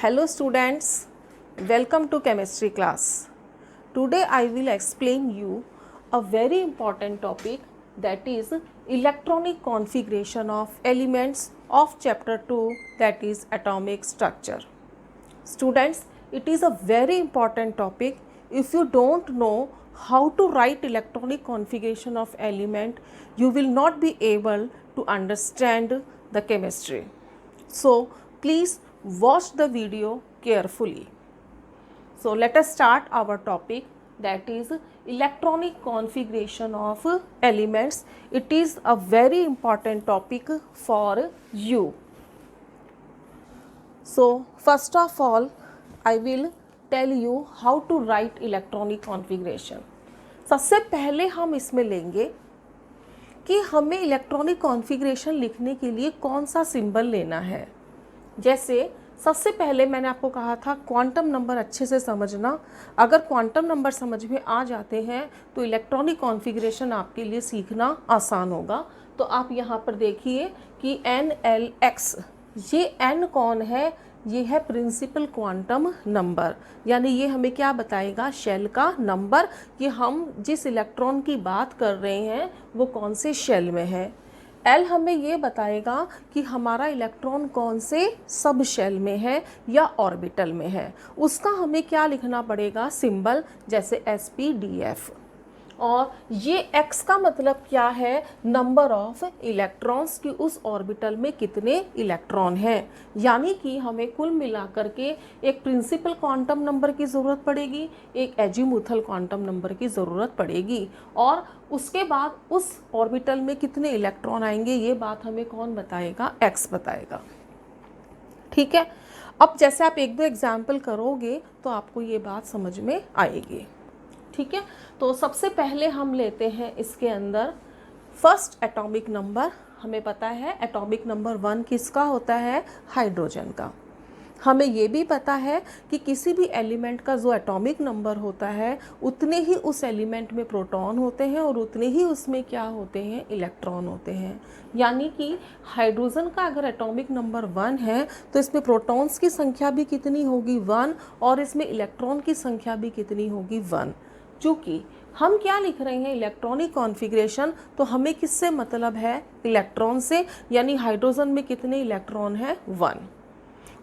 Hello students, welcome to chemistry class. Today I will explain you a very important topic, that is electronic configuration of elements of chapter 2, that is atomic structure. Students, it is a very important topic. If you don't know how to write electronic configuration of element, you will not be able to understand the chemistry. So please watch the video carefully. So let us start our topic, that is electronic configuration of elements. It is a very important topic for you. So first of all, I will tell you how to write electronic configuration. सबसे पहले हम इसमें लेंगे कि हमें electronic configuration लिखने के लिए कौन सा सिंबल लेना है। जैसे सबसे पहले मैंने आपको कहा था क्वांटम नंबर अच्छे से समझना। अगर क्वांटम नंबर समझ में आ जाते हैं तो इलेक्ट्रॉनिक कॉन्फ़िगरेशन आपके लिए सीखना आसान होगा। तो आप यहाँ पर देखिए कि NLX, ये n कौन है? ये है प्रिंसिपल क्वांटम नंबर, यानी ये हमें क्या बताएगा? शेल का नंबर, कि हम जिस इलेक्ट्रॉन की बात कर रहे हैं वो कौन से शेल में है। L हमें ये बताएगा कि हमारा इलेक्ट्रॉन कौन से सब शेल में है या ऑर्बिटल में है। उसका हमें क्या लिखना पड़ेगा? सिंबल, जैसे SPDF। और ये x का मतलब क्या है? नंबर ऑफ इलेक्ट्रॉन्स, की उस ऑर्बिटल में कितने इलेक्ट्रॉन हैं। यानी कि हमें कुल मिलाकर के एक प्रिंसिपल क्वांटम नंबर की ज़रूरत पड़ेगी, एक एजीमुथल क्वांटम नंबर की ज़रूरत पड़ेगी, और उसके बाद उस ऑर्बिटल में कितने इलेक्ट्रॉन आएंगे ये बात हमें कौन बताएगा? x बताएगा। ठीक है। अब जैसे आप एक दो एग्जाम्पल करोगे तो आपको ये बात समझ में आएगी। ठीक है। तो सबसे पहले हम लेते हैं इसके अंदर फर्स्ट एटॉमिक नंबर। हमें पता है एटॉमिक नंबर 1 किसका होता है? हाइड्रोजन का। हमें ये भी पता है कि किसी भी एलिमेंट का जो एटॉमिक नंबर होता है उतने ही उस एलिमेंट में प्रोटॉन होते हैं और उतने ही उसमें क्या होते हैं? इलेक्ट्रॉन होते हैं। यानी कि हाइड्रोजन का अगर एटॉमिक नंबर 1 है तो इसमें प्रोटॉन्स की संख्या भी कितनी होगी? 1, और इसमें इलेक्ट्रॉन की संख्या भी कितनी होगी? 1। चूँकि हम क्या लिख रहे हैं? इलेक्ट्रॉनिक कॉन्फ़िगरेशन, तो हमें किससे मतलब है? इलेक्ट्रॉन से। यानी हाइड्रोजन में कितने इलेक्ट्रॉन है? 1।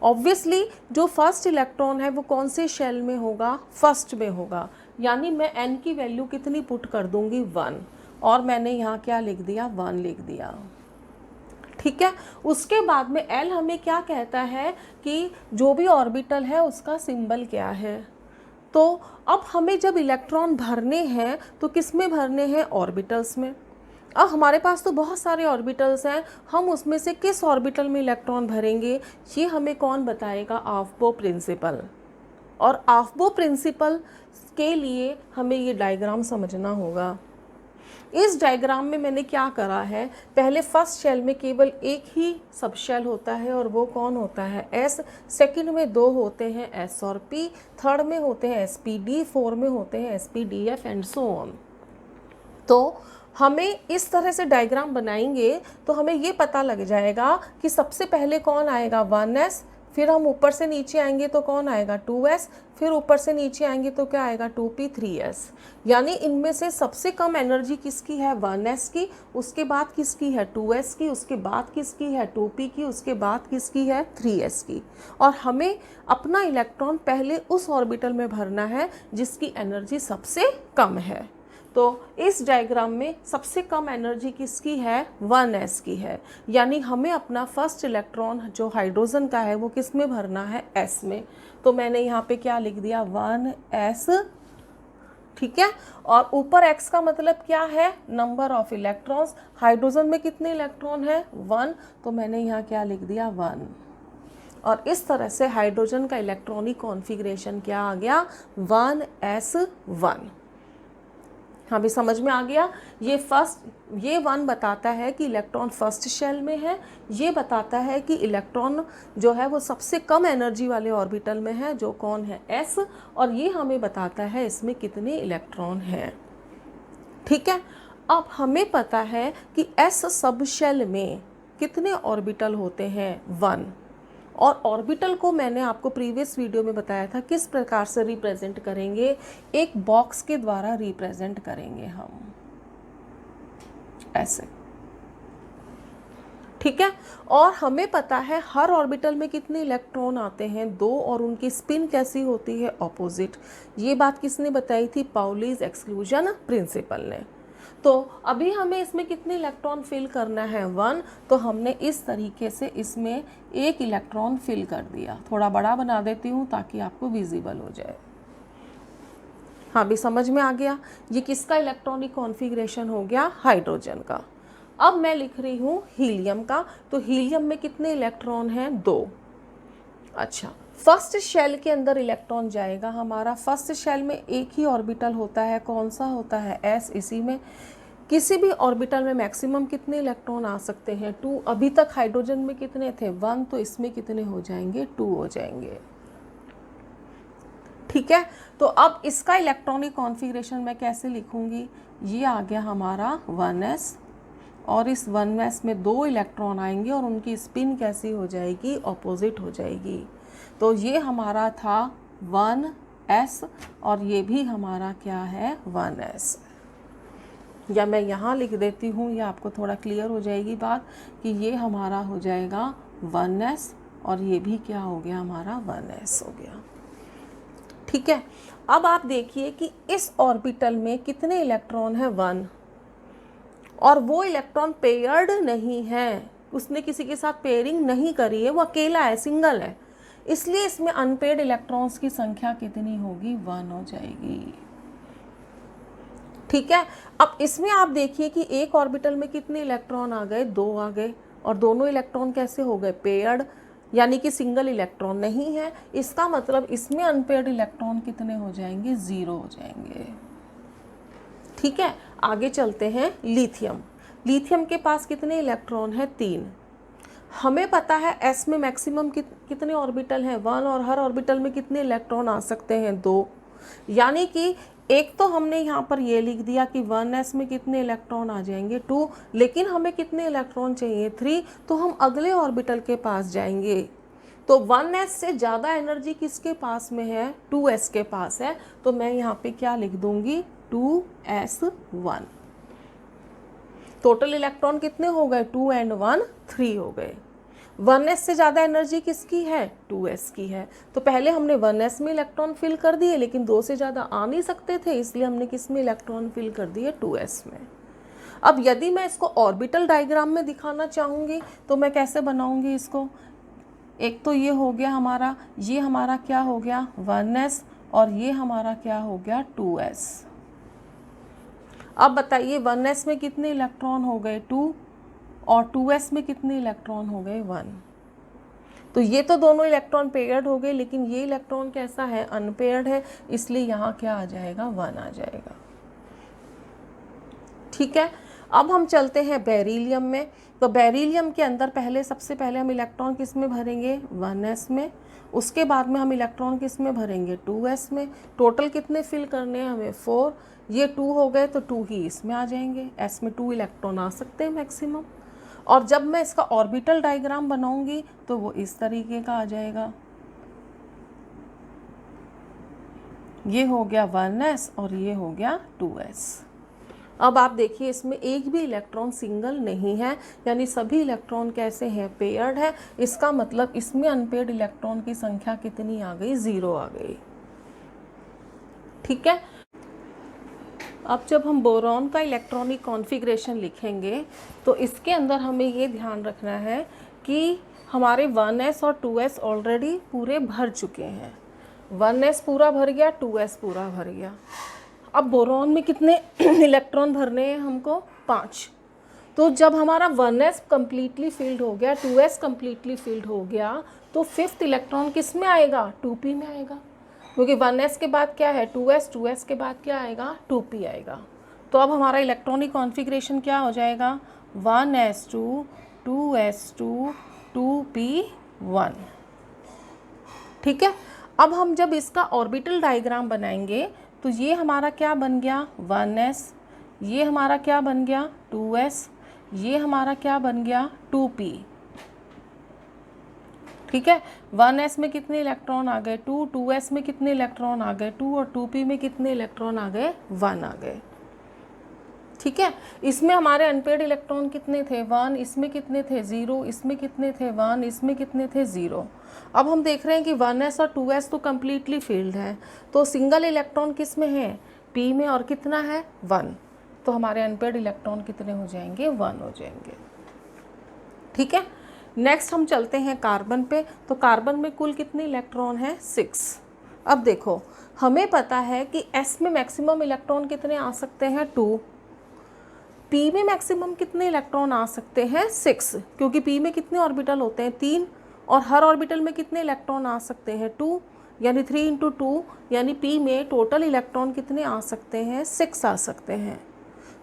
ऑब्वियसली जो फर्स्ट इलेक्ट्रॉन है वो कौन से शेल में होगा? फर्स्ट में होगा। यानी मैं n की वैल्यू कितनी पुट कर दूंगी? 1, और मैंने यहाँ क्या लिख दिया? 1 लिख दिया। ठीक है। उसके बाद में L हमें क्या कहता है कि जो भी ऑर्बिटल है उसका सिंबल क्या है। तो अब हमें जब इलेक्ट्रॉन भरने हैं तो किस में भरने हैं? ऑर्बिटल्स में। अब हमारे पास तो बहुत सारे ऑर्बिटल्स हैं, हम उसमें से किस ऑर्बिटल में इलेक्ट्रॉन भरेंगे ये हमें कौन बताएगा? आफबो प्रिंसिपल। और आफबो प्रिंसिपल के लिए हमें ये डायग्राम समझना होगा। इस डायग्राम में मैंने क्या करा है? पहले फर्स्ट शेल में केवल एक ही सब शेल होता है और वो कौन होता है? S। सेकंड में 2 होते हैं S और P, थर्ड में होते हैं SPD, फोर्थ में होते हैं SPDF एंड सो ऑन। तो हमें इस तरह से डायग्राम बनाएंगे तो हमें ये पता लग जाएगा कि सबसे पहले कौन आएगा? 1s, फिर हम ऊपर से नीचे आएंगे तो कौन आएगा? 2s, फिर ऊपर से नीचे आएंगे तो क्या आएगा? 2p, 3s। यानी इनमें से सबसे कम एनर्जी किसकी है? 1s की, उसके बाद किसकी है? 2s की, उसके बाद किसकी है? 2p की, उसके बाद किसकी है? 3s की। और हमें अपना इलेक्ट्रॉन पहले उस ऑर्बिटल में भरना है जिसकी एनर्जी सबसे कम है। तो इस डायग्राम में सबसे कम एनर्जी किसकी है? 1s की है। यानी हमें अपना फर्स्ट इलेक्ट्रॉन जो हाइड्रोजन का है वो किस में भरना है? s में। तो मैंने यहाँ पे क्या लिख दिया? 1s। ठीक है। और ऊपर x का मतलब क्या है? Number of electrons. हाइड्रोजन में कितने इलेक्ट्रॉन है? 1, तो मैंने यहाँ क्या लिख दिया? 1। और इस तरह से हाइड्रोजन का इलेक्ट्रॉनिक कॉन्फ़िगरेशन क्या आ गया? 1s1। हाँ भी समझ में आ गया। ये 1 बताता है कि इलेक्ट्रॉन फर्स्ट शेल में है। ये बताता है कि इलेक्ट्रॉन जो है वो सबसे कम एनर्जी वाले ऑर्बिटल में है, जो कौन है? S। और ये हमें बताता है इसमें कितने इलेक्ट्रॉन हैं। ठीक है। अब हमें पता है कि S सब शेल में कितने ऑर्बिटल होते हैं? 1। और ऑर्बिटल को मैंने आपको प्रीवियस वीडियो में बताया था किस प्रकार से रिप्रेजेंट करेंगे, एक बॉक्स के द्वारा रिप्रेजेंट करेंगे हम ऐसे, ठीक है। और हमें पता है हर ऑर्बिटल में कितने इलेक्ट्रॉन आते हैं, 2, और उनकी स्पिन कैसी होती है, ऑपोजिट। ये बात किसने बताई थी, पाउलीज एक्सक्लूजन प्रिंसिपल ने। तो अभी हमें इसमें कितने इलेक्ट्रॉन फिल करना है, 1, तो हमने इस तरीके से इसमें 1 इलेक्ट्रॉन फिल कर दिया। थोड़ा बड़ा बना देती हूँ ताकि आपको विजिबल हो जाए। हाँ भी समझ में आ गया। ये किसका इलेक्ट्रॉनिक कॉन्फ़िगरेशन हो गया, हाइड्रोजन का। अब मैं लिख रही हूँ हीलियम का, तो हीलियम में कितने इलेक्ट्रॉन हैं, 2। अच्छा, फर्स्ट शेल के अंदर इलेक्ट्रॉन जाएगा हमारा। फर्स्ट शेल में एक ही ऑर्बिटल होता है, कौन सा होता है, s। इसी में किसी भी ऑर्बिटल में मैक्सिमम कितने इलेक्ट्रॉन आ सकते हैं, 2। अभी तक हाइड्रोजन में कितने थे, 1, तो इसमें कितने हो जाएंगे, 2 हो जाएंगे, ठीक है। तो अब इसका इलेक्ट्रॉनिक कॉन्फ़िगरेशन मैं कैसे लिखूंगी, ये आ गया हमारा 1s, और इस 1s में 2 इलेक्ट्रॉन आएंगे और उनकी स्पिन कैसी हो जाएगी, ऑपोजिट हो जाएगी। तो ये हमारा था 1s, और ये भी हमारा क्या है, 1s। या मैं यहाँ लिख देती हूँ, या आपको थोड़ा क्लियर हो जाएगी बात, कि ये हमारा हो जाएगा 1s, और ये भी क्या हो गया, हमारा 1s हो गया, ठीक है। अब आप देखिए कि इस ऑर्बिटल में कितने इलेक्ट्रॉन है, 1, और वो इलेक्ट्रॉन पेयर्ड नहीं है, उसने किसी के साथ पेयरिंग नहीं करी है, वो अकेला है, सिंगल है, इसलिए इसमें अनपेयर्ड इलेक्ट्रॉन्स की संख्या कितनी होगी, 1 हो जाएगी, ठीक है। अब इसमें आप देखिए कि एक ऑर्बिटल में कितने इलेक्ट्रॉन आ गए, 2 आ गए, और दोनों इलेक्ट्रॉन कैसे हो गए, पेयर्ड, यानी कि सिंगल इलेक्ट्रॉन नहीं है। इसका मतलब इसमें अनपेयर्ड इलेक्ट्रॉन कितने हो जाएंगे, 0 हो जाएंगे, ठीक है। आगे चलते हैं, लिथियम। लिथियम के पास कितने इलेक्ट्रॉन है, 3। हमें पता है s में मैक्सिमम कितने ऑर्बिटल हैं, 1, और हर ऑर्बिटल में कितने इलेक्ट्रॉन आ सकते हैं, 2। यानी कि एक तो हमने यहाँ पर ये लिख दिया कि 1s में कितने इलेक्ट्रॉन आ जाएंगे, 2, लेकिन हमें कितने इलेक्ट्रॉन चाहिए, 3। तो हम अगले ऑर्बिटल के पास जाएंगे, तो 1s से ज़्यादा एनर्जी किसके पास में है, 2s के पास है। तो मैं यहाँ पे क्या लिख दूंगी, 2s1। टोटल इलेक्ट्रॉन कितने हो गए, 2 and 1 3 हो गए। 1s से ज़्यादा एनर्जी किसकी है, 2s की है। तो पहले हमने 1s में इलेक्ट्रॉन फिल कर दिए, लेकिन 2 से ज़्यादा आ नहीं सकते थे, इसलिए हमने किस में इलेक्ट्रॉन फिल कर दिए, 2s में। अब यदि मैं इसको ऑर्बिटल डायग्राम में दिखाना चाहूँगी तो मैं कैसे बनाऊँगी इसको, एक तो ये हो गया हमारा, ये हमारा क्या हो गया, 1s, और ये हमारा क्या हो गया, 2s। अब बताइए 1s में कितने इलेक्ट्रॉन हो गए, 2, और 2s में कितने इलेक्ट्रॉन हो गए, 1। तो ये तो दोनों इलेक्ट्रॉन पेयर्ड हो गए, लेकिन ये इलेक्ट्रॉन कैसा है, अनपेयर्ड है, इसलिए यहाँ क्या आ जाएगा, 1 आ जाएगा, ठीक है। अब हम चलते हैं बेरिलियम में। तो बेरिलियम के अंदर सबसे पहले हम इलेक्ट्रॉन किस में भरेंगे, 1s में। उसके बाद में हम इलेक्ट्रॉन किस में भरेंगे, 2s में। टोटल कितने फिल करने हैं हमें, 4। ये 2 हो गए तो 2 ही इसमें आ जाएंगे, s में 2 इलेक्ट्रॉन आ सकते हैं मैक्सिमम। और जब मैं इसका ऑर्बिटल डायग्राम बनाऊंगी तो वो इस तरीके का आ जाएगा, ये हो गया 1s और ये हो गया 2s। अब आप देखिए इसमें एक भी इलेक्ट्रॉन सिंगल नहीं है, यानी सभी इलेक्ट्रॉन कैसे हैं, पेयर्ड है। इसका मतलब इसमें अनपेयर्ड इलेक्ट्रॉन की संख्या कितनी आ गई, 0 आ गई, ठीक है। अब जब हम बोरॉन का इलेक्ट्रॉनिक कॉन्फ़िगरेशन लिखेंगे तो इसके अंदर हमें ये ध्यान रखना है कि हमारे 1s और 2s ऑलरेडी पूरे भर चुके हैं। 1s पूरा भर गया, 2s पूरा भर गया। अब बोरॉन में कितने इलेक्ट्रॉन भरने हैं हमको, 5। तो जब हमारा 1s कम्प्लीटली फिल्ड हो गया, 2s कम्प्लीटली फिल्ड हो गया, तो 5th इलेक्ट्रॉन किस में आएगा, 2p में आएगा, क्योंकि 1s के बाद क्या है, 2s, 2s के बाद क्या आएगा, 2p आएगा। तो अब हमारा इलेक्ट्रॉनिक कॉन्फ़िगरेशन क्या हो जाएगा, 1s2 2s2 2p1, ठीक है। अब हम जब इसका ऑर्बिटल डायग्राम बनाएंगे तो ये हमारा क्या बन गया, 1s, ये हमारा क्या बन गया, 2s, ये हमारा क्या बन गया, 2p, ठीक है, 1s में कितने इलेक्ट्रॉन आ गए 2, 2s में कितने इलेक्ट्रॉन आ गए 2 और 2p में कितने इलेक्ट्रॉन आ गए 1 आ गए। ठीक है, इसमें हमारे अनपेड इलेक्ट्रॉन कितने थे 1, इसमें कितने थे 0, इसमें कितने थे 1, इसमें कितने थे 0। अब हम देख रहे हैं कि 1s और 2s तो कम्प्लीटली फील्ड है, तो सिंगल इलेक्ट्रॉन किस में है p में, और कितना है 1, तो हमारे अनपेड इलेक्ट्रॉन कितने हो जाएंगे 1 हो जाएंगे। ठीक है, नेक्स्ट हम चलते हैं कार्बन पे। तो कार्बन में कुल कितने इलेक्ट्रॉन हैं 6। अब देखो हमें पता है कि s में मैक्सिमम इलेक्ट्रॉन कितने आ सकते हैं 2, p में मैक्सिमम कितने इलेक्ट्रॉन आ सकते हैं 6, क्योंकि p में कितने ऑर्बिटल होते हैं 3, और हर ऑर्बिटल में कितने इलेक्ट्रॉन आ सकते हैं 2, यानी 3 इंटू 2, यानी p में टोटल इलेक्ट्रॉन कितने आ सकते हैं 6 आ सकते हैं।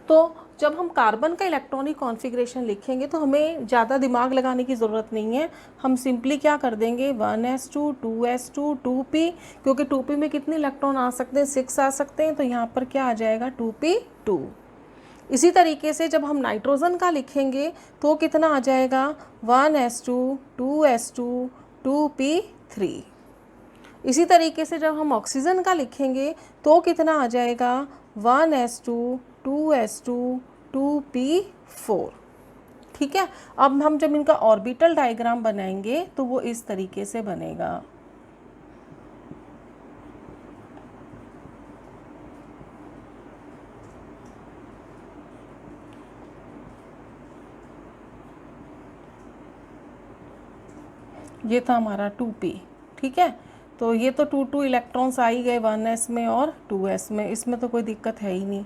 तो जब हम कार्बन का इलेक्ट्रॉनिक कॉन्फ़िगरेशन लिखेंगे तो हमें ज़्यादा दिमाग लगाने की ज़रूरत नहीं है, हम सिंपली क्या कर देंगे 1s2 2s2 2p, क्योंकि 2p में कितने इलेक्ट्रॉन आ सकते हैं 6 आ सकते हैं, तो यहाँ पर क्या आ जाएगा 2p2। इसी तरीके से जब हम नाइट्रोजन का लिखेंगे तो कितना आ जाएगा 1s2 2s2 2p3। इसी तरीके से जब हम ऑक्सीजन का लिखेंगे तो कितना आ जाएगा 1s2 2s2 2p4। ठीक है, अब हम जब इनका ऑर्बिटल डायग्राम बनाएंगे तो वो इस तरीके से बनेगा। ये था हमारा 2p। ठीक है, तो ये तो 2 इलेक्ट्रॉन्स आ ही गए 1s में और 2s में, इसमें तो कोई दिक्कत है ही नहीं।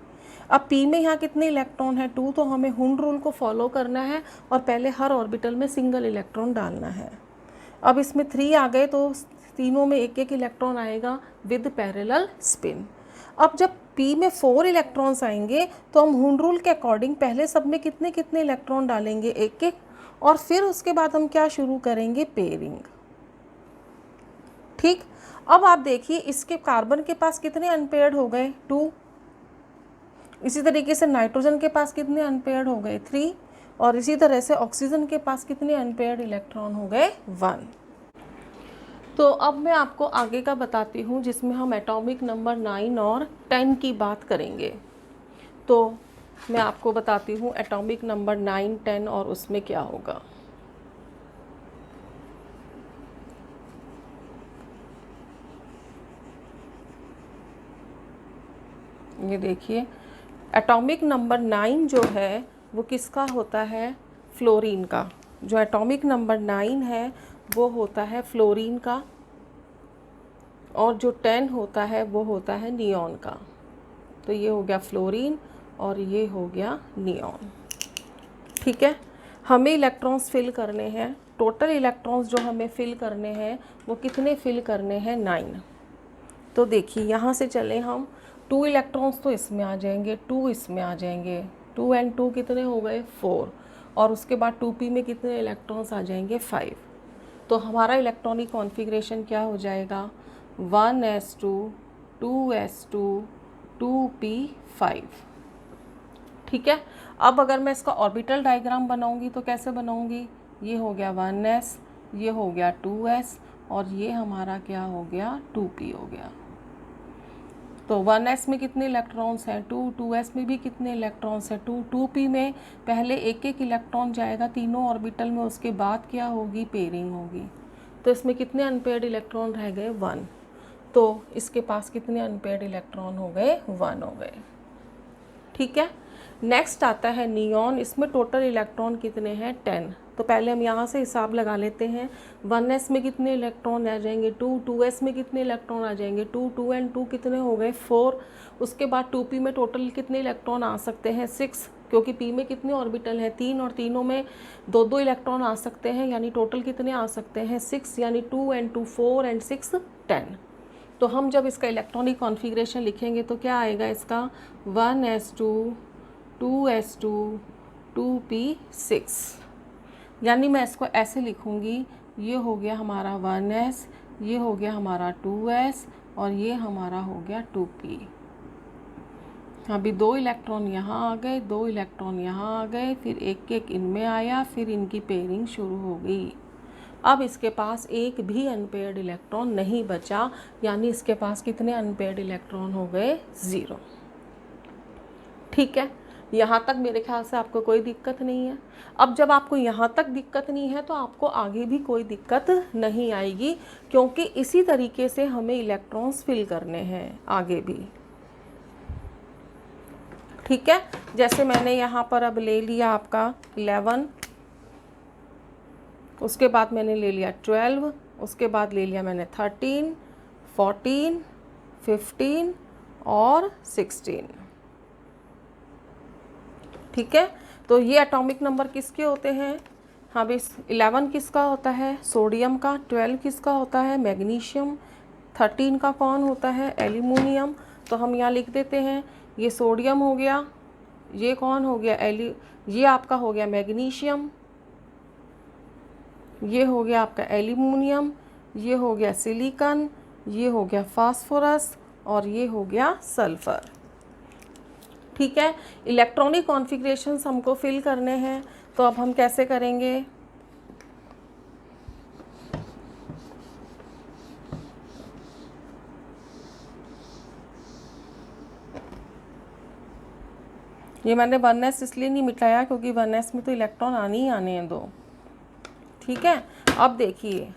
अब p में यहाँ कितने इलेक्ट्रॉन है 2, तो हमें हुंड रूल को फॉलो करना है और पहले हर ऑर्बिटल में सिंगल इलेक्ट्रॉन डालना है। अब इसमें 3 आ गए तो तीनों में एक एक इलेक्ट्रॉन आएगा विद पैरेलल स्पिन। अब जब p में 4 इलेक्ट्रॉन्स आएंगे तो हम हुंड रूल के अकॉर्डिंग पहले सब में कितने कितने इलेक्ट्रॉन डालेंगे एक एक, और फिर उसके बाद हम क्या शुरू करेंगे पेयरिंग। ठीक, अब आप देखिए इसके कार्बन के पास कितने अनपेयर्ड हो गए 2, इसी तरीके से नाइट्रोजन के पास कितने अनपेयर्ड हो गए 3, और इसी तरह से ऑक्सीजन के पास कितने अनपेयर्ड इलेक्ट्रॉन हो गए 1। तो अब मैं आपको आगे का बताती हूँ जिसमें हम एटॉमिक नंबर 9 और 10 की बात करेंगे। तो मैं आपको बताती हूँ एटॉमिक नंबर 9 10 और उसमें क्या होगा। ये देखिए एटॉमिक नंबर 9 जो है वो किसका होता है फ्लोरीन का। जो एटॉमिक नंबर 9 है वो होता है फ्लोरीन का, और जो 10 होता है वो होता है नियॉन का। तो ये हो गया फ्लोरीन और ये हो गया नियॉन। ठीक है, हमें इलेक्ट्रॉन्स फिल करने हैं, टोटल इलेक्ट्रॉन्स जो हमें फिल करने हैं वो कितने फिल करने हैं 9। तो देखिए यहाँ से चले हम 2 इलेक्ट्रॉन्स तो इसमें आ जाएंगे, 2 इसमें आ जाएंगे, 2 एंड 2 कितने हो गए 4, और उसके बाद 2p में कितने इलेक्ट्रॉन्स आ जाएंगे 5। तो हमारा इलेक्ट्रॉनिक कॉन्फ़िगरेशन क्या हो जाएगा 1s2 2s2 2p5। ठीक है, अब अगर मैं इसका ऑर्बिटल डायग्राम बनाऊंगी तो कैसे बनाऊंगी, ये हो गया 1s, ये हो गया 2s, और ये हमारा क्या हो गया 2p हो गया। तो 1s में कितने इलेक्ट्रॉन्स हैं 2, 2s में भी कितने इलेक्ट्रॉन्स हैं 2, 2p में पहले एक एक इलेक्ट्रॉन जाएगा तीनों ऑर्बिटल में, उसके बाद क्या होगी पेयरिंग होगी। तो इसमें कितने अनपेयर्ड इलेक्ट्रॉन रह गए 1, तो इसके पास कितने अनपेयर्ड इलेक्ट्रॉन हो गए 1 हो गए। ठीक है, नेक्स्ट आता है नियॉन। इसमें टोटल इलेक्ट्रॉन कितने हैं 10। तो पहले हम यहाँ से हिसाब लगा लेते हैं 1s में कितने इलेक्ट्रॉन आ जाएंगे 2, 2s में कितने इलेक्ट्रॉन आ जाएंगे 2, 2 एंड 2 कितने हो गए 4। उसके बाद 2p में टोटल कितने इलेक्ट्रॉन आ सकते हैं 6, क्योंकि p में कितने ऑर्बिटल हैं 3 और तीनों में 2 इलेक्ट्रॉन आ सकते हैं, यानी टोटल कितने आ सकते हैं 6, यानी 2 एंड 2 4 एंड 6 10। तो हम जब इसका इलेक्ट्रॉनिक कॉन्फ़िगरेशन लिखेंगे तो क्या आएगा इसका 1s2 2s2 2p6, यानी मैं इसको ऐसे लिखूँगी, ये हो गया हमारा 1s, ये हो गया हमारा 2s, और ये हमारा हो गया 2p। अभी 2 इलेक्ट्रॉन यहाँ आ गए, 2 इलेक्ट्रॉन यहाँ आ गए, फिर एक एक इनमें आया, फिर इनकी पेयरिंग शुरू हो गई। अब इसके पास एक भी अनपेयर्ड इलेक्ट्रॉन नहीं बचा, यानी इसके पास कितने अनपेयर्ड इलेक्ट्रॉन हो गए? 0। ठीक है, यहाँ तक मेरे ख्याल से आपको कोई दिक्कत नहीं है। अब जब आपको यहाँ तक दिक्कत नहीं है तो आपको आगे भी कोई दिक्कत नहीं आएगी, क्योंकि इसी तरीके से हमें इलेक्ट्रॉन्स फिल करने हैं आगे भी। ठीक है, जैसे मैंने यहाँ पर अब ले लिया आपका 11, उसके बाद मैंने ले लिया 12, उसके बाद ले लिया मैंने 13, 14, 15 और 16। ठीक है, तो ये एटॉमिक नंबर किसके होते हैं? हाँ भाई, 11 किसका होता है? सोडियम का। 12 किसका होता है? मैग्नीशियम। 13 का कौन होता है? एल्यूमिनियम। तो हम यहाँ लिख देते हैं, ये सोडियम हो गया, ये कौन हो गया? ये आपका हो गया मैग्नीशियम, ये हो गया आपका एल्यूमिनियम, ये हो गया सिलिकॉन, ये हो गया फास्फोरस और ये हो गया सल्फर। ठीक है, इलेक्ट्रॉनिक कॉन्फ़िगरेशंस हमको फिल करने हैं, तो अब हम कैसे करेंगे? ये मैंने 1s इसलिए नहीं मिटाया क्योंकि 1s में तो इलेक्ट्रॉन आने ही आने हैं 2। ठीक है, अब देखिए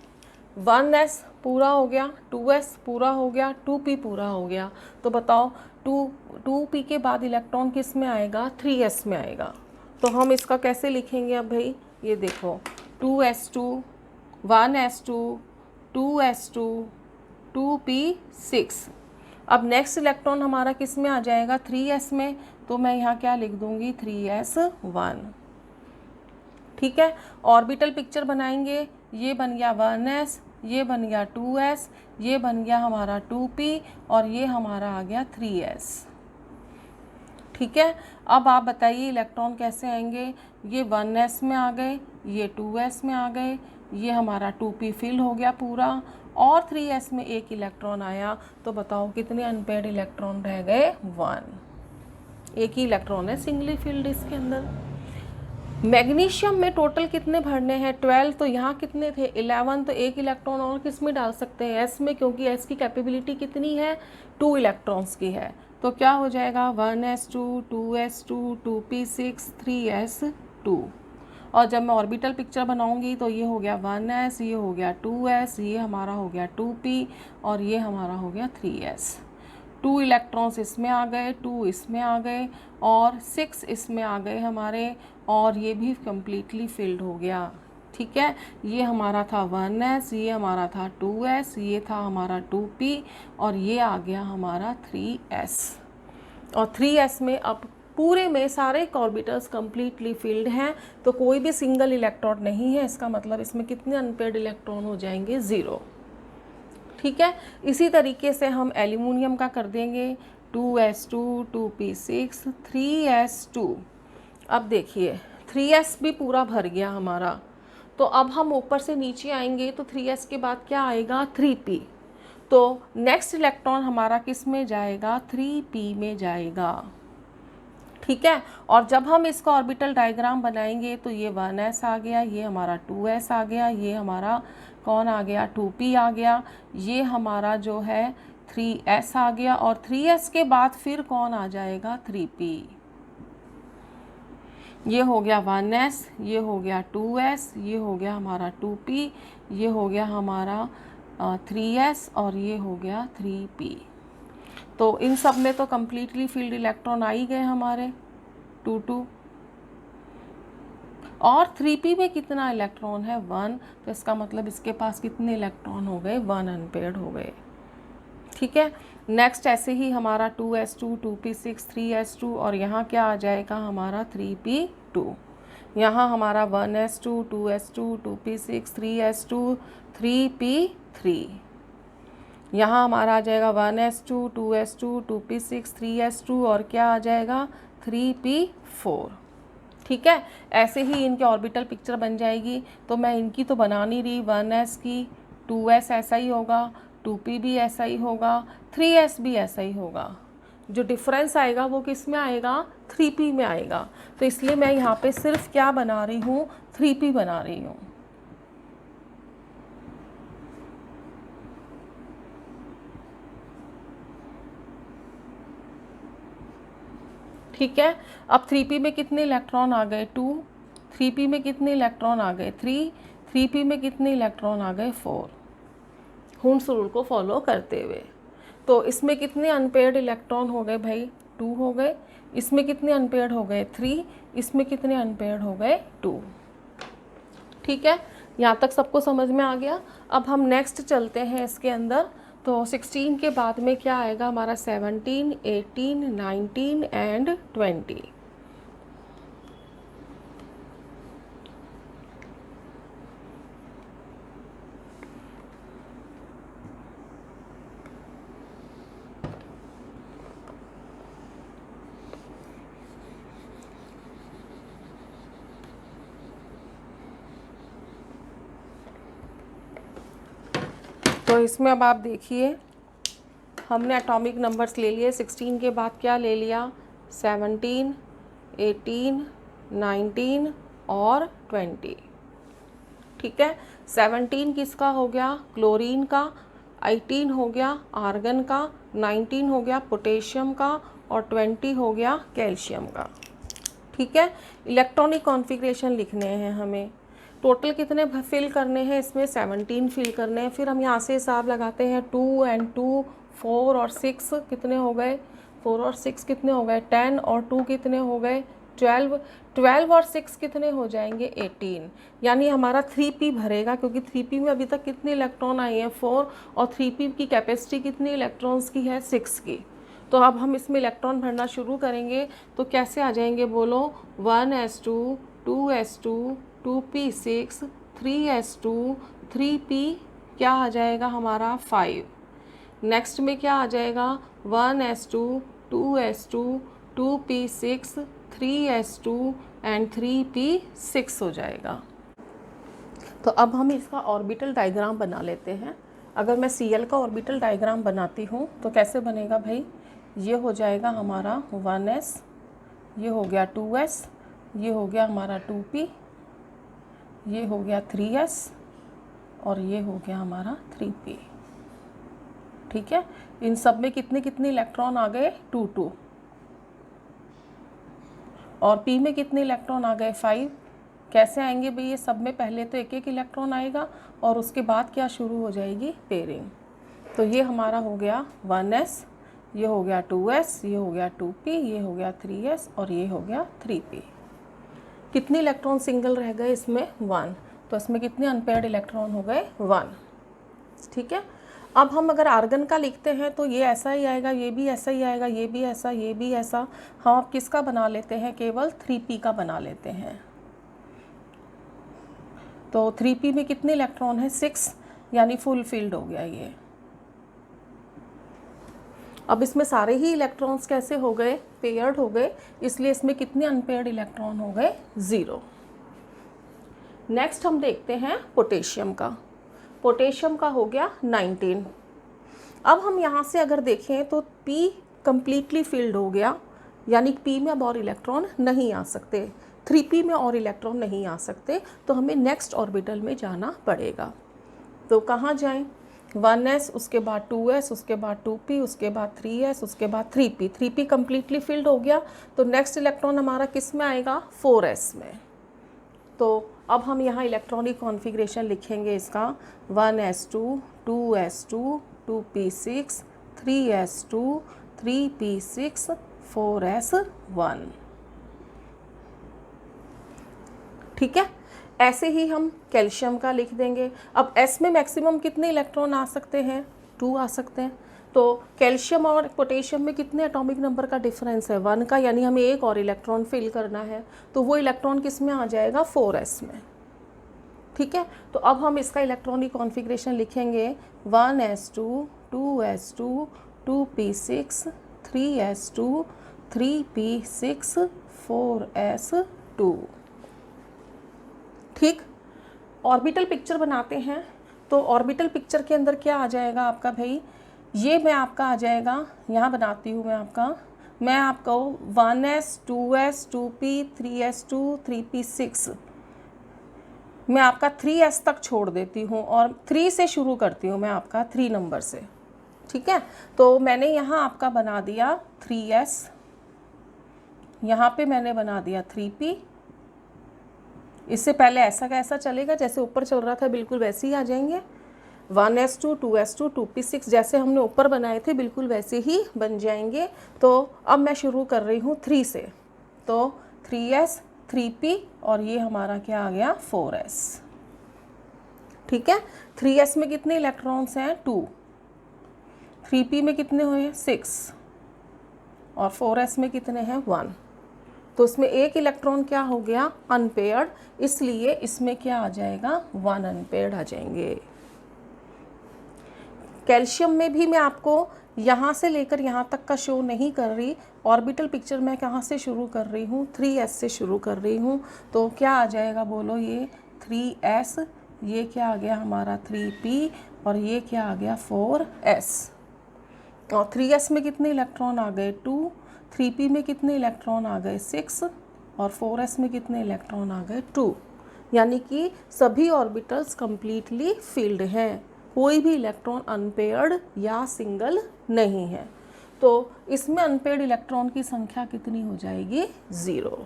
1s पूरा हो गया, 2s पूरा हो गया, 2p पूरा हो गया। तो बताओ 2p के बाद इलेक्ट्रॉन किस में आएगा? 3s में आएगा। तो हम इसका कैसे लिखेंगे अब भाई? ये देखो 2s2, 1s2, 2s2, 2p6। अब नेक्स्ट इलेक्ट्रॉन हमारा किस में आ जाएगा? 3s में। तो मैं यहाँ क्या लिख दूँगी? 3s1। ठीक है, ऑर्बिटल पिक्चर बनाएंगे। ये बन गया 1s, ये बन गया 2s, ये बन गया हमारा 2p और ये हमारा आ गया 3s। ठीक है, अब आप बताइए इलेक्ट्रॉन कैसे आएंगे? ये 1s में आ गए, ये 2s में आ गए, ये हमारा 2p फिल हो गया पूरा और 3s में एक इलेक्ट्रॉन आया। तो बताओ कितने अनपेयर्ड इलेक्ट्रॉन रह गए? 1। एक ही इलेक्ट्रॉन है सिंगली फिल्ड इसके अंदर। मैग्नीशियम में टोटल कितने भरने हैं? 12। तो यहाँ कितने थे? 11। तो एक इलेक्ट्रॉन और किस में डाल सकते हैं? s में, क्योंकि s की कैपेबिलिटी कितनी है? 2 इलेक्ट्रॉन्स की है। तो क्या हो जाएगा? 1s2, 2s2, 2p6, 3s2। और जब मैं ऑर्बिटल पिक्चर बनाऊंगी तो ये हो गया 1s, ये हो गया 2s, ये हमारा हो गया 2p और ये हमारा हो गया 3s। 2 इलेक्ट्रॉन्स इसमें आ गए, 2 इसमें आ गए और 6 इसमें आ गए हमारे, और ये भी कम्प्लीटली फिल्ड हो गया। ठीक है, ये हमारा था 1s, ये हमारा था 2s, ये था हमारा 2p और ये आ गया हमारा 3s। और 3s में अब पूरे में सारे ऑर्बिटल्स कम्प्लीटली फिल्ड हैं, तो कोई भी सिंगल इलेक्ट्रॉन नहीं है। इसका मतलब इसमें कितने अनपेयर्ड इलेक्ट्रॉन हो जाएंगे? 0। ठीक है, इसी तरीके से हम एल्यूमिनियम का कर देंगे 2s2, 2p6, 3s2। अब देखिए 3s भी पूरा भर गया हमारा। तो अब हम ऊपर से नीचे आएंगे तो 3s के बाद क्या आएगा? 3p। तो नेक्स्ट इलेक्ट्रॉन हमारा किस में जाएगा? 3p में जाएगा। ठीक है, और जब हम इसका ऑर्बिटल डायग्राम बनाएंगे तो ये 1s आ गया, ये हमारा 2s आ गया, ये हमारा कौन आ गया? 2p आ गया, ये हमारा जो है 3s आ गया और 3s के बाद फिर कौन आ जाएगा? 3p। ये हो गया 1s, ये हो गया 2s, ये हो गया हमारा 2p, ये हो गया हमारा 3s और ये हो गया 3p। तो इन सब में तो कम्प्लीटली फील्ड इलेक्ट्रॉन आ ही गए हमारे 2 और 3p में कितना इलेक्ट्रॉन है? 1। तो इसका मतलब इसके पास कितने इलेक्ट्रॉन हो गए? 1 अनपेयर्ड हो गए। ठीक है, नेक्स्ट ऐसे ही हमारा 2s2, 2p6, 3s2 और यहाँ क्या आ जाएगा हमारा? 3p2। यहाँ हमारा 1s2, 2s2, 2p6, 3s2, 3p3। यहाँ हमारा आ जाएगा 1s2, 2s2, 2p6, 3s2 और क्या आ जाएगा? 3p4। ठीक है, ऐसे ही इनके ऑर्बिटल पिक्चर बन जाएगी। तो मैं इनकी तो बना नहीं रही, 1s की 2s ऐसा ही होगा, 2p भी ऐसा ही होगा, 3s भी ऐसा ही होगा। जो डिफरेंस आएगा वो किस में आएगा? 3p में आएगा। तो इसलिए मैं यहाँ पे सिर्फ क्या बना रही हूँ? 3p बना रही हूँ। ठीक है। अब 3p में कितने इलेक्ट्रॉन आ गए 2, 3p में कितने इलेक्ट्रॉन आ गए 3, 3p में कितने इलेक्ट्रॉन आ गए 4, हुंस रूल को फॉलो करते हुए। तो इसमें कितने अनपेयर्ड इलेक्ट्रॉन हो गए भाई 2 हो गए, इसमें कितने अनपेयर्ड हो गए 3, इसमें कितने अनपेयर्ड हो गए 2। ठीक है, यहाँ तक सबको समझ में आ गया। अब हम नेक्स्ट चलते हैं इसके अंदर। तो 16 के बाद में क्या आएगा हमारा 17, 18, 19 एंड 20। तो इसमें अब आप देखिए हमने एटॉमिक नंबर्स ले लिए। 16 के बाद क्या ले लिया 17, 18, 19 और 20। ठीक है, 17 किसका हो गया क्लोरीन का, 18 हो गया आर्गन का, 19 हो गया पोटेशियम का और 20 हो गया कैल्शियम का। ठीक है, इलेक्ट्रॉनिक कॉन्फ़िगरेशन लिखने हैं हमें। टोटल कितने फिल करने हैं इसमें 17 फिल करने हैं। फिर हम यहाँ से हिसाब लगाते हैं 2 एंड 2 4 और 6 कितने हो गए 4 और 6 कितने हो गए 10 और 2 कितने हो गए 12, 12 और 6 कितने हो जाएंगे 18। यानी हमारा 3p भरेगा क्योंकि 3p में अभी तक कितने इलेक्ट्रॉन आए हैं 4 और 3p की कैपेसिटी कितनी इलेक्ट्रॉन्स की है 6 की। तो अब हम इसमें इलेक्ट्रॉन भरना शुरू करेंगे तो कैसे आ जाएंगे बोलो 1s2, 2s2, 2p6, 3s2, 3p क्या आ जाएगा हमारा 5। नेक्स्ट में क्या आ जाएगा 1s2, 2s2, 2p6, 3s2 and 3p6 हो जाएगा। तो अब हम इसका ऑर्बिटल डायग्राम बना लेते हैं। अगर मैं Cl का ऑर्बिटल डायग्राम बनाती हूँ तो कैसे बनेगा भाई, ये हो जाएगा हमारा 1s, ये हो गया 2s, ये हो गया हमारा 2p, ये हो गया 3s और ये हो गया हमारा 3p। ठीक है, इन सब में कितने कितने इलेक्ट्रॉन आ गए 2 2 और p में कितने इलेक्ट्रॉन आ गए 5। कैसे आएंगे भाई ये सब में, पहले तो एक एक इलेक्ट्रॉन आएगा और उसके बाद क्या शुरू हो जाएगी पेयरिंग। तो ये हमारा हो गया 1s, ये हो गया 2s, ये हो गया 2p, ये हो गया 3s और ये हो गया 3p। कितने इलेक्ट्रॉन सिंगल रह गए इसमें 1, तो इसमें कितने अनपेयर्ड इलेक्ट्रॉन हो गए 1। ठीक है, अब हम अगर आर्गन का लिखते हैं तो ये ऐसा ही आएगा, ये भी ऐसा ही आएगा, ये भी ऐसा, ये भी ऐसा। हम अब किसका बना लेते हैं केवल 3p का बना लेते हैं। तो 3p में कितने इलेक्ट्रॉन है 6, यानी फुल फिल्ड हो गया ये। अब इसमें सारे ही इलेक्ट्रॉन्स कैसे हो गए पेयर्ड हो गए, इसलिए इसमें कितने अनपेयर्ड इलेक्ट्रॉन हो गए 0। नेक्स्ट हम देखते हैं पोटेशियम का। पोटेशियम का हो गया 19। अब हम यहाँ से अगर देखें तो p कम्प्लीटली फिल्ड हो गया, यानी p में अब और इलेक्ट्रॉन नहीं आ सकते, 3p में और इलेक्ट्रॉन नहीं आ सकते, तो हमें नेक्स्ट ऑर्बिटल में जाना पड़ेगा। तो कहाँ जाएं 1s, उसके बाद 2s, उसके बाद 2p, उसके बाद 3s, उसके बाद 3p। 3p कम्प्लीटली फिल्ड हो गया तो नेक्स्ट इलेक्ट्रॉन हमारा किस में आएगा 4s में। तो अब हम यहाँ इलेक्ट्रॉनिक कॉन्फ़िगरेशन लिखेंगे इसका 1s2, 2s2, 2p6, 3s2, 3p6, 4s1। ठीक है, ऐसे ही हम कैल्शियम का लिख देंगे। अब S में मैक्सिमम कितने इलेक्ट्रॉन आ सकते हैं 2 आ सकते हैं। तो कैल्शियम और पोटेशियम में कितने एटॉमिक नंबर का डिफरेंस है 1 का, यानी हमें एक और इलेक्ट्रॉन फिल करना है, तो वो इलेक्ट्रॉन किस में आ जाएगा 4s में। ठीक है, तो अब हम इसका इलेक्ट्रॉनिक कॉन्फ़िगरेशन लिखेंगे 1s2, 2s2, 2p6, 3s2, 3p6, 4s2। ठीक, ऑर्बिटल पिक्चर बनाते हैं। तो ऑर्बिटल पिक्चर के अंदर क्या आ जाएगा आपका भाई, ये मैं आपका आ जाएगा, यहाँ बनाती हूँ मैं आपको 1s, 2s, 2p, 3s2, 3p6, मैं आपका 3s तक छोड़ देती हूँ और 3 से शुरू करती हूँ मैं आपका 3 नंबर से। ठीक है, तो मैंने यहाँ आपका बना दिया 3s, यहाँ पे मैंने बना दिया 3p। इससे पहले ऐसा कैसा चलेगा, जैसे ऊपर चल रहा था बिल्कुल वैसे ही आ जाएंगे। 1s2 2s2 2p6 जैसे हमने ऊपर बनाए थे बिल्कुल वैसे ही बन जाएंगे। तो अब मैं शुरू कर रही हूँ 3 से, तो 3s 3p और ये हमारा क्या आ गया 4s। ठीक है, 3s में कितने इलेक्ट्रॉन्स हैं 2, 3p में कितने हुए 6 और 4s में कितने हैं 1। तो इसमें एक इलेक्ट्रॉन क्या हो गया अनपेयर्ड, इसलिए इसमें क्या आ जाएगा 1 अनपेयर्ड आ जाएंगे। कैल्शियम में भी मैं आपको यहाँ से लेकर यहाँ तक का शो नहीं कर रही, ऑर्बिटल पिक्चर मैं कहाँ से शुरू कर रही हूँ 3s से शुरू कर रही हूँ। तो क्या आ जाएगा बोलो, ये 3s, ये क्या आ गया हमारा 3p और ये क्या आ गया 4s। और 3s में कितने इलेक्ट्रॉन आ गए 2, 3p में कितने इलेक्ट्रॉन आ गए 6 और 4s में कितने इलेक्ट्रॉन आ गए 2। यानी कि सभी ऑर्बिटल्स कंप्लीटली फिल्ड हैं, कोई भी इलेक्ट्रॉन अनपेयर्ड या सिंगल नहीं है। तो इसमें अनपेयर्ड इलेक्ट्रॉन की संख्या कितनी हो जाएगी 0।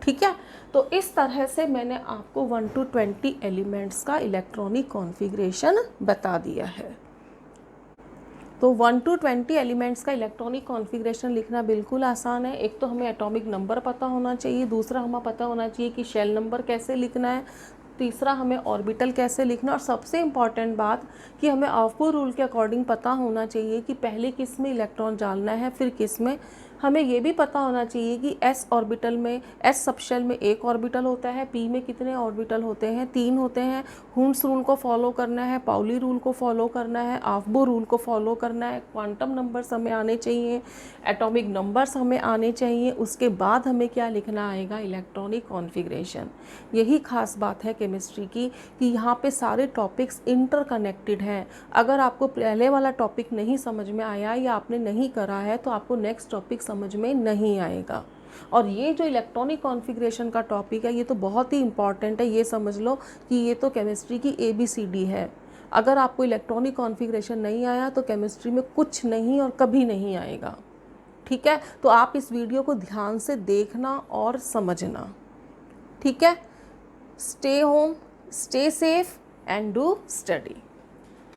ठीक है, तो इस तरह से मैंने आपको 1 to 20 एलिमेंट्स का इलेक्ट्रॉनिक कॉन्फ़िगरेशन बता दिया है। तो 1 to 20 एलिमेंट्स का इलेक्ट्रॉनिक कॉन्फ़िगरेशन लिखना बिल्कुल आसान है। एक तो हमें एटॉमिक नंबर पता होना चाहिए, दूसरा हमें पता होना चाहिए कि शेल नंबर कैसे लिखना है, तीसरा हमें ऑर्बिटल कैसे लिखना, और सबसे इम्पॉर्टेंट बात कि हमें ऑफबोर रूल के अकॉर्डिंग पता होना चाहिए कि पहले किस में इलेक्ट्रॉन डालना है फिर किस में। हमें ये भी पता होना चाहिए कि s ऑर्बिटल में, s सबशेल में एक ऑर्बिटल होता है, p में कितने ऑर्बिटल होते हैं 3 होते हैं। हुंस रूल को फॉलो करना है, पाउली रूल को फॉलो करना है, ऑफबोर रूल को फॉलो करना है, क्वांटम नंबर्स हमें आने चाहिए, एटॉमिक नंबर्स हमें आने चाहिए। उसके बाद हमें क्या लिखना आएगा इलेक्ट्रॉनिक कॉन्फ़िगरेशन। यही खास बात है केमिस्ट्री की कि यहाँ पे सारे टॉपिक्स इंटरकनेक्टेड हैं। अगर आपको पहले वाला टॉपिक नहीं समझ में आया या आपने नहीं करा है तो आपको नेक्स्ट टॉपिक समझ में नहीं आएगा। और ये जो इलेक्ट्रॉनिक कॉन्फ़िगरेशन का टॉपिक है ये तो बहुत ही इम्पॉर्टेंट है। ये समझ लो कि ये तो केमिस्ट्री की ABCD है। अगर आपको इलेक्ट्रॉनिक कॉन्फ़िगरेशन नहीं आया तो केमिस्ट्री में कुछ नहीं और कभी नहीं आएगा। ठीक है, तो आप इस वीडियो को ध्यान से देखना और समझना। ठीक है, stay home, stay safe and do study.